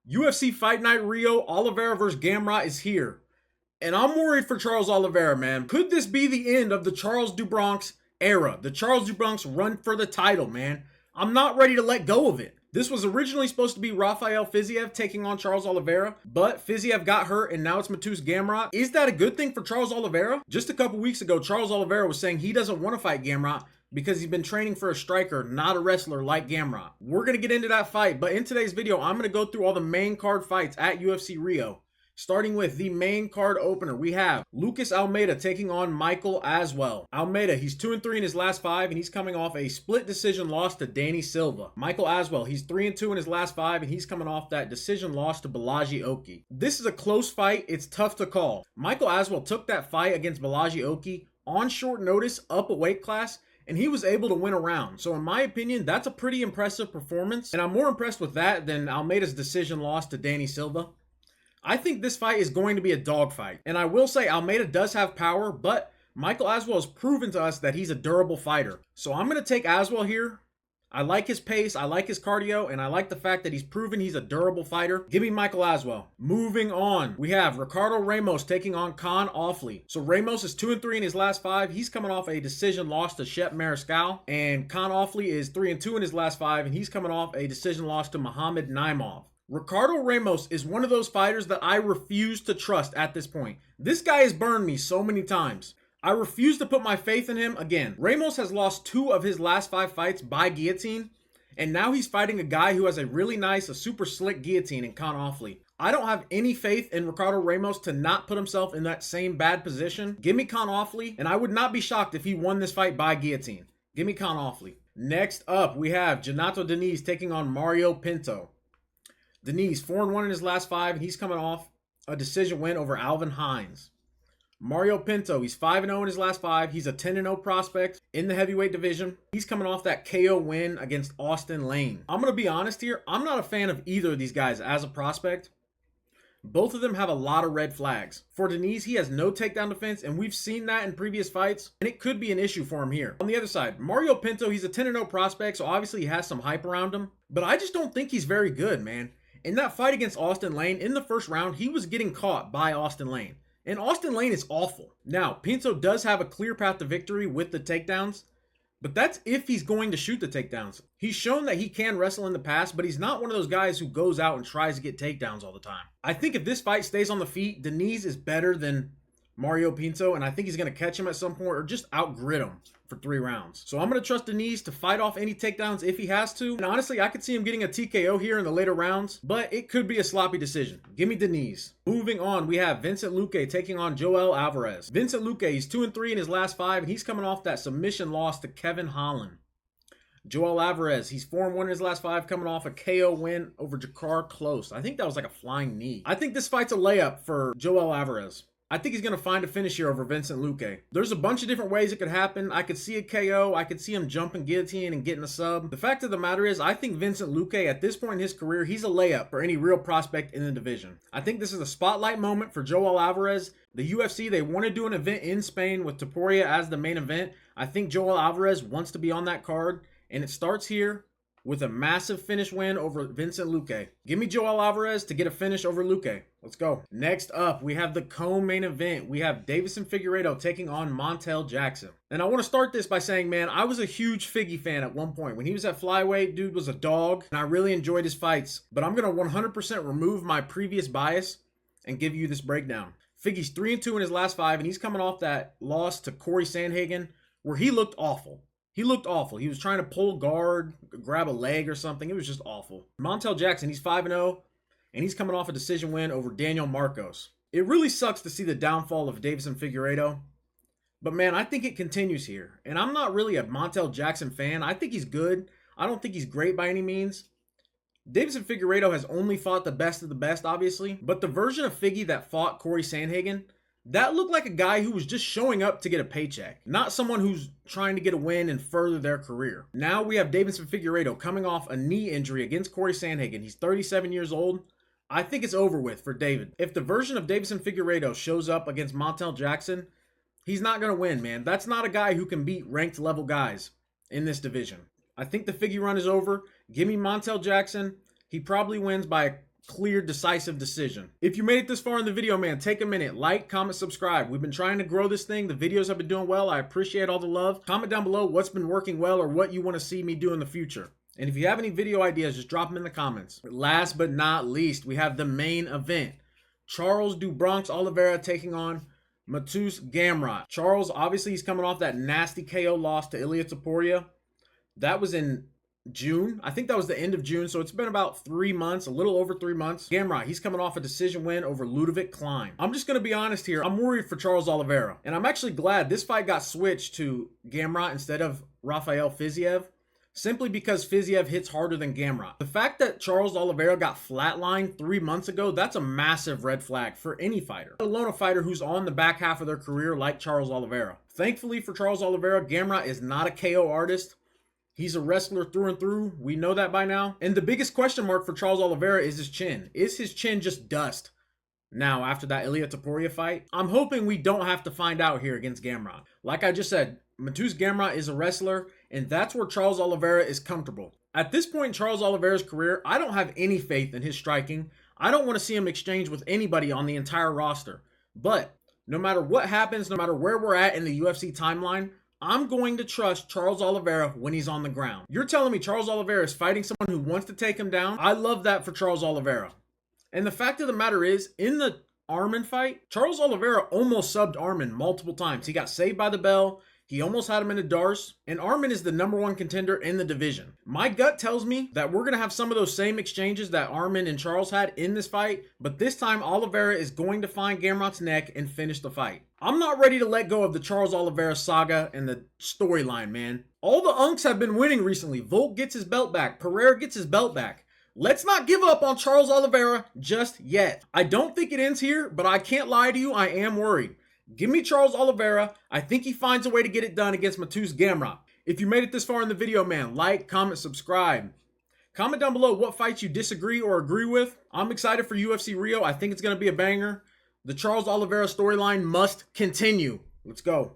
UFC Fight Night Rio Oliveira vs. Gamrot is here. And I'm worried for Charles Oliveira, man. Could this be the end of the Charles do Bronx era? The Charles do Bronx run for the title, man. I'm not ready to let go of it. This was originally supposed to be Rafael Fiziev taking on Charles Oliveira, but Fiziev got hurt and now it's Mateusz Gamrot. Is that a good thing for Charles Oliveira? Just a couple weeks ago, Charles Oliveira was saying he doesn't want to fight Gamrot because he's been training for a striker, not a wrestler like Gamrot. We're going to get into that fight, but in today's video, I'm going to go through all the main card fights at UFC Rio. Starting with the main card opener, we have Lucas Almeida taking on Michael Aswell. Almeida, he's 2-3 in his last 5, and he's coming off a split decision loss to Danny Silva. Michael Aswell, he's 3-2 in his last 5, and he's coming off that decision loss to Balaji Oki. This is a close fight. It's tough to call. Michael Aswell took that fight against Balaji Oki on short notice, up a weight class, and he was able to win a round. So in my opinion, that's a pretty impressive performance, and I'm more impressed with that than Almeida's decision loss to Danny Silva. I think this fight is going to be a dogfight. And I will say Almeida does have power, but Michael Aswell has proven to us that he's a durable fighter. So I'm going to take Aswell here. I like his pace, I like his cardio, and I like the fact that he's proven he's a durable fighter. Give me Michael Aswell. Moving on, we have Ricardo Ramos taking on Khan Offley. So Ramos is 2-3 in his last 5. He's coming off a decision loss to Shep Mariscal. And Khan Offley is 3-2 in his last 5, and he's coming off a decision loss to Muhammad Naimov. Ricardo Ramos is one of those fighters that I refuse to trust at this point. This guy has burned me so many times. I refuse to put my faith in him again. Ramos has lost 2 of his last 5 fights by guillotine, and now he's fighting a guy who has a really nice, a super slick guillotine in Khan Offley. I don't have any faith in Ricardo Ramos to not put himself in that same bad position. Give me Khan Offley, and I would not be shocked if he won this fight by guillotine. Give me Khan Offley. Next up, we have Janato Diniz taking on Mario Pinto. Diniz, 4-1 in his last 5, and he's coming off a decision win over Alvin Hines. Mario Pinto, he's 5-0 in his last 5. He's a 10-0 prospect in the heavyweight division. He's coming off that KO win against Austin Lane. I'm going to be honest here. I'm not a fan of either of these guys as a prospect. Both of them have a lot of red flags. For Diniz, he has no takedown defense, and we've seen that in previous fights, and it could be an issue for him here. On the other side, Mario Pinto, he's a 10-0 prospect, so obviously he has some hype around him, but I just don't think he's very good, man. In that fight against Austin Lane, in the first round, he was getting caught by Austin Lane. And Austin Lane is awful. Now, Pinto does have a clear path to victory with the takedowns, but that's if he's going to shoot the takedowns. He's shown that he can wrestle in the past, but he's not one of those guys who goes out and tries to get takedowns all the time. I think if this fight stays on the feet, Diniz is better than Mario Pinto, and I think he's going to catch him at some point or just outgrit him for 3 rounds. So I'm going to trust Diniz to fight off any takedowns if he has to. And honestly, I could see him getting a TKO here in the later rounds, but it could be a sloppy decision. Give me Diniz. Moving on, we have Vincent Luque taking on Joel Alvarez. Vincent Luque, he's 2-3 in his last 5, and he's coming off that submission loss to Kevin Holland. Joel Alvarez, he's 4-1 in his last 5, coming off a KO win over Jakar Close. I think that was like a flying knee. I think this fight's a layup for Joel Alvarez. I think he's going to find a finish here over Vincent Luque. There's a bunch of different ways it could happen. I could see a KO. I could see him jumping guillotine and getting a sub. The fact of the matter is, I think Vincent Luque, at this point in his career, he's a layup for any real prospect in the division. I think this is a spotlight moment for Joel Alvarez. The UFC, they want to do an event in Spain with Topuria as the main event. I think Joel Alvarez wants to be on that card, and it starts here with a massive finish win over Vincent Luque. Give me Joel Alvarez to get a finish over Luque. Let's go. Next up, we have the co-main event. We have Deiveson Figueiredo taking on Montel Jackson. And I want to start this by saying, man, I was a huge Figgy fan at one point. When he was at flyweight, dude was a dog, and I really enjoyed his fights. But I'm going to 100% remove my previous bias and give you this breakdown. Figgy's 3-2 in his last 5, and he's coming off that loss to Corey Sandhagen, where he looked awful. He looked awful. He was trying to pull guard, grab a leg or something. It was just awful. Montel Jackson, he's 5-0, and he's coming off a decision win over Daniel Marcos. It really sucks to see the downfall of Deiveson Figueiredo, but man, I think it continues here. And I'm not really a Montel Jackson fan. I think he's good. I don't think he's great by any means. Deiveson Figueiredo has only fought the best of the best, obviously, but the version of Figgy that fought Corey Sandhagen, that looked like a guy who was just showing up to get a paycheck, not someone who's trying to get a win and further their career. Now we have Deiveson Figueiredo coming off a knee injury against Corey Sandhagen. He's 37 years old. I think it's over with for David. If the version of Deiveson Figueiredo shows up against Montel Jackson, he's not going to win, man. That's not a guy who can beat ranked level guys in this division. I think the Figgy run is over. Give me Montel Jackson. He probably wins by clear, decisive decision. If you made it this far in the video, man, take a minute, like, comment, subscribe. We've been trying to grow this thing. The videos have been doing well. I appreciate all the love. Comment down below what's been working well or what you want to see me do in the future. And if you have any video ideas, just drop them in the comments. Last but not least, we have the main event. Charles do Bronx Oliveira taking on Mateusz Gamrot. Charles, obviously, he's coming off that nasty KO loss to Ilia Topuria. That was in June. I think that was the end of June, so it's been about 3 months, a little over 3 months. Gamrot, he's coming off a decision win over Ludovic Klein. I'm just going to be honest here. I'm worried for Charles Oliveira, and I'm actually glad this fight got switched to Gamrot instead of Rafael Fiziev, simply because Fiziev hits harder than Gamrot. The fact that Charles Oliveira got flatlined 3 months ago, that's a massive red flag for any fighter, let alone a fighter who's on the back half of their career like Charles Oliveira. Thankfully for Charles Oliveira, Gamrot is not a KO artist. He's a wrestler through and through. We know that by now. And the biggest question mark for Charles Oliveira is his chin. Is his chin just dust now after that Ilia Topuria fight? I'm hoping we don't have to find out here against Gamrot. Like I just said, Mateusz Gamrot is a wrestler, and that's where Charles Oliveira is comfortable. At this point in Charles Oliveira's career, I don't have any faith in his striking. I don't want to see him exchange with anybody on the entire roster. But no matter what happens, no matter where we're at in the UFC timeline, I'm going to trust Charles Oliveira when he's on the ground. You're telling me Charles Oliveira is fighting someone who wants to take him down? I love that for Charles Oliveira. And the fact of the matter is, in the Arman fight, Charles Oliveira almost subbed Arman multiple times. He got saved by the bell. He almost had him in a Darce, and Arman is the #1 contender in the division. My gut tells me that we're going to have some of those same exchanges that Arman and Charles had in this fight, but this time Oliveira is going to find Gamrot's neck and finish the fight. I'm not ready to let go of the Charles Oliveira saga and the storyline, man. All the unks have been winning recently. Volk gets his belt back. Pereira gets his belt back. Let's not give up on Charles Oliveira just yet. I don't think it ends here, but I can't lie to you, I am worried. Give me Charles Oliveira. I think he finds a way to get it done against Mateusz Gamrot. If you made it this far in the video, man, like, comment, subscribe. Comment down below what fights you disagree or agree with. I'm excited for UFC Rio. I think it's going to be a banger. The Charles Oliveira storyline must continue. Let's go.